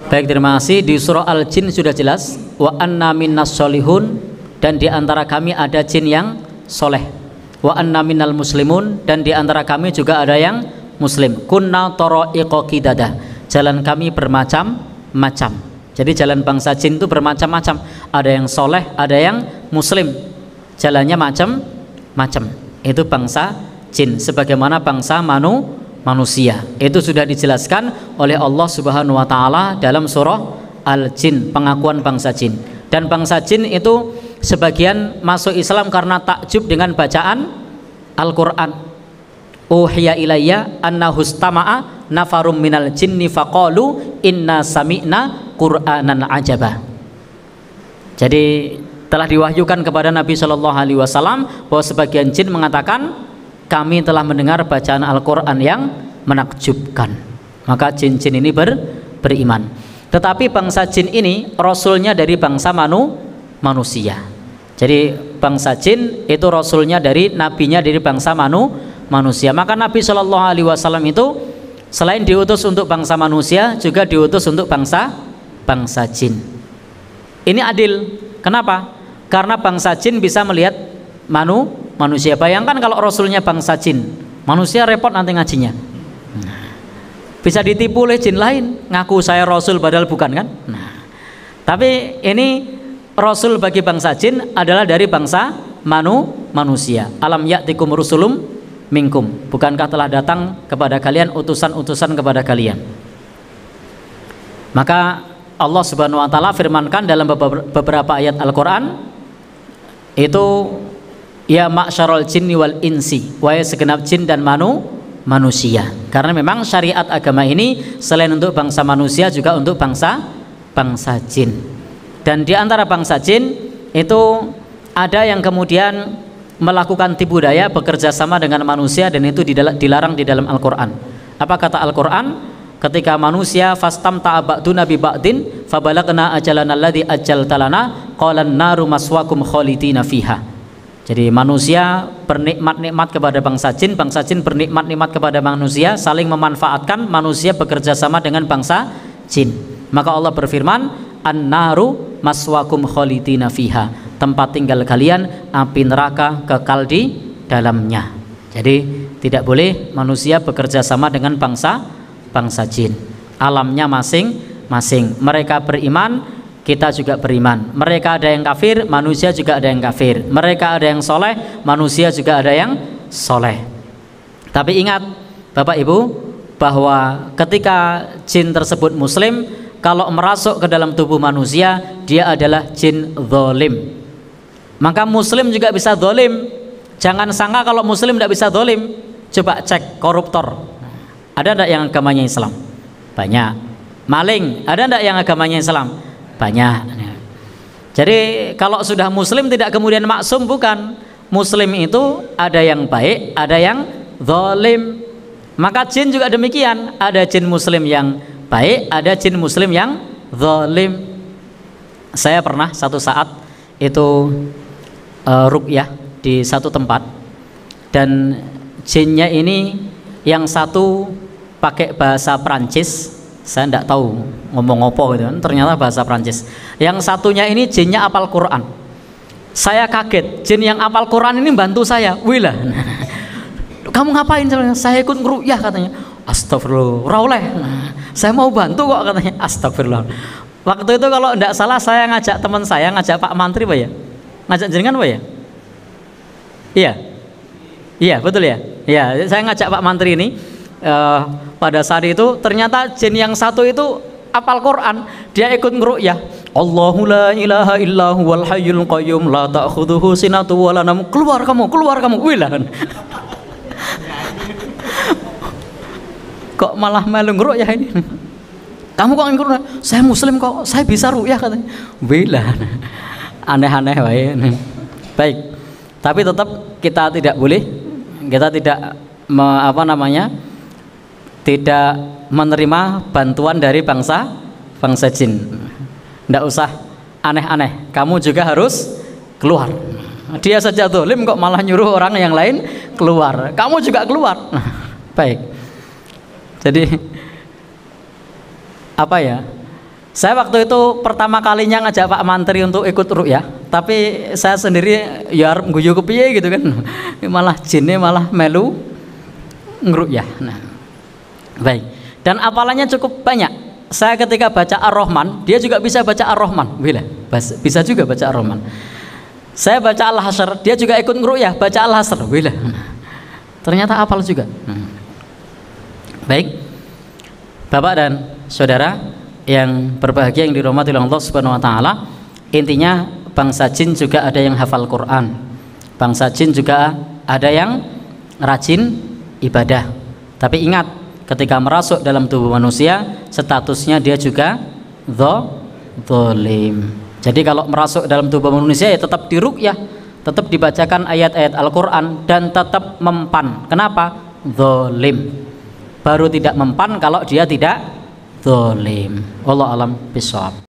Baik, terima kasih. Di surah Al-Jin sudah jelas, wa anna minnas solihun, dan di antara kami ada jin yang soleh. Wa anna minnal muslimun, dan di antara kami juga ada yang muslim. Kunna tara'iqa qidadah, jalan kami bermacam-macam. Jadi jalan bangsa jin itu bermacam-macam. Ada yang soleh, ada yang muslim. Jalannya macam-macam. Itu bangsa jin. Sebagaimana bangsa manusia. Itu sudah dijelaskan oleh Allah Subhanahu wa taala dalam surah Al-Jin, pengakuan bangsa jin. Dan bangsa jin itu sebagian masuk Islam karena takjub dengan bacaan Al-Qur'an. Uhiya ilayya annahu istama'a nafarum minal jinni faqalu inna sami'na qur'anan ajaba. Jadi telah diwahyukan kepada Nabi Shallallahu alaihi wasallam bahwa sebagian jin mengatakan, kami telah mendengar bacaan Al-Quran yang menakjubkan. Maka jin-jin ini beriman. Tetapi bangsa jin ini rasulnya dari bangsa manusia. Jadi bangsa jin itu rasulnya dari nabinya dari bangsa manusia. Maka Nabi Shallallahu alaihi wasallam itu selain diutus untuk bangsa manusia, juga diutus untuk bangsa jin. Ini adil. Kenapa? Karena bangsa jin bisa melihat manusia. Bayangkan kalau rasulnya bangsa jin, manusia repot nanti ngajinya. Bisa ditipu oleh jin lain, ngaku saya rasul padahal bukan, kan? Tapi ini rasul bagi bangsa jin adalah dari bangsa manusia. Alam ya'tikum rusulum minkum, bukankah telah datang kepada kalian utusan-utusan kepada kalian? Maka Allah Subhanahu wa taala firmankan dalam beberapa ayat Al-Qur'an itu, ya ma'syarul jinni wal insi, wahai segenap jin dan manusia. Karena memang syariat agama ini selain untuk bangsa manusia juga untuk bangsa jin. Dan di antara bangsa jin itu ada yang kemudian melakukan tipu daya, bekerja sama dengan manusia, dan itu dilarang di dalam Al-Qur'an. Apa kata Al-Qur'an? Ketika manusia fastamta'a ba'duna bi ba'din fabalagna ajalana alladzi ajjaltalana qalan naru maswakum khalidina fiha. Jadi manusia bernikmat-nikmat kepada bangsa jin bernikmat-nikmat kepada manusia, saling memanfaatkan, manusia bekerja sama dengan bangsa jin. Maka Allah berfirman, an-naru maswakum khalidina fiha, tempat tinggal kalian api neraka, kekal di dalamnya. Jadi tidak boleh manusia bekerja sama dengan bangsa jin. Alamnya masing-masing. Mereka beriman, kita juga beriman. Mereka ada yang kafir, manusia juga ada yang kafir. Mereka ada yang soleh, manusia juga ada yang soleh. Tapi ingat Bapak Ibu, bahwa ketika jin tersebut muslim, kalau merasuk ke dalam tubuh manusia, dia adalah jin zalim. Maka muslim juga bisa zalim. Jangan sangka kalau muslim tidak bisa zalim. Coba cek koruptor, ada enggak yang agamanya Islam? Banyak. Maling, ada enggak yang agamanya Islam? Banyak. Jadi kalau sudah muslim tidak kemudian maksum, bukan. Muslim itu ada yang baik, ada yang zalim. Maka jin juga demikian, ada jin muslim yang baik, ada jin muslim yang zalim. Saya pernah satu saat itu ruqyah di satu tempat, dan jinnya ini yang satu pakai bahasa Prancis, saya tidak tahu ngomong apa gitu kan, ternyata bahasa Prancis. Yang satunya ini jinnya apal Quran. Saya kaget, jin yang apal Quran ini bantu saya. Wilah, kamu ngapain? Saya ikut ngeruqyah katanya. Astagfirullah, rauleh. Saya mau bantu kok katanya. Astagfirullah. Waktu itu kalau tidak salah saya ngajak teman saya, ngajak Pak Mantri Pak ya, ngajak jenengan Pak ya. Iya betul ya. Iya, saya ngajak Pak Mantri ini. Pada saat itu ternyata jin yang satu itu apal Quran, dia ikut ngeruqyah. Allahu la ilaha illahu wal hayyul qayyum la ta'khudhuhu sinatu wa la nawm. Keluar kamu. Wilah. Kok malah malu ngeruqyah ini? Kamu kok ngeruqyah? Saya muslim kok, saya bisa ruqyah katanya. Wilah. Aneh-aneh wae. Baik. Tapi tetap kita tidak boleh, kita tidak tidak menerima bantuan dari bangsa jin. Tidak usah aneh-aneh, kamu juga harus keluar. Dia saja zalim kok malah nyuruh orang yang lain keluar, kamu juga keluar. Baik. Jadi Saya waktu itu pertama kalinya ngajak Pak Mantri untuk ikut ruqyah, tapi saya sendiri ya arep guyu kepiye gitu kan. Malah jinnya malah melu ngruqyah. Nah. Baik. Dan hafalannya cukup banyak. Saya ketika baca Ar-Rahman, dia juga bisa baca Ar-Rahman. Bisa juga baca Ar-Rahman. Saya baca Al-Hasyr, dia juga ikut ngruqyah baca Al-Hasyr. Ternyata hafal juga. Baik. Bapak dan saudara yang berbahagia yang dirahmati oleh Allah Subhanahu wa taala, intinya bangsa jin juga ada yang hafal Quran. Bangsa jin juga ada yang rajin ibadah. Tapi ingat, ketika merasuk dalam tubuh manusia, statusnya dia juga zalim. Jadi kalau merasuk dalam tubuh manusia ya tetap diruqyah, tetap dibacakan ayat-ayat Al-Qur'an dan tetap mempan. Kenapa? Zalim. Baru tidak mempan kalau dia tidak zalim. Wallahu alam bishawab.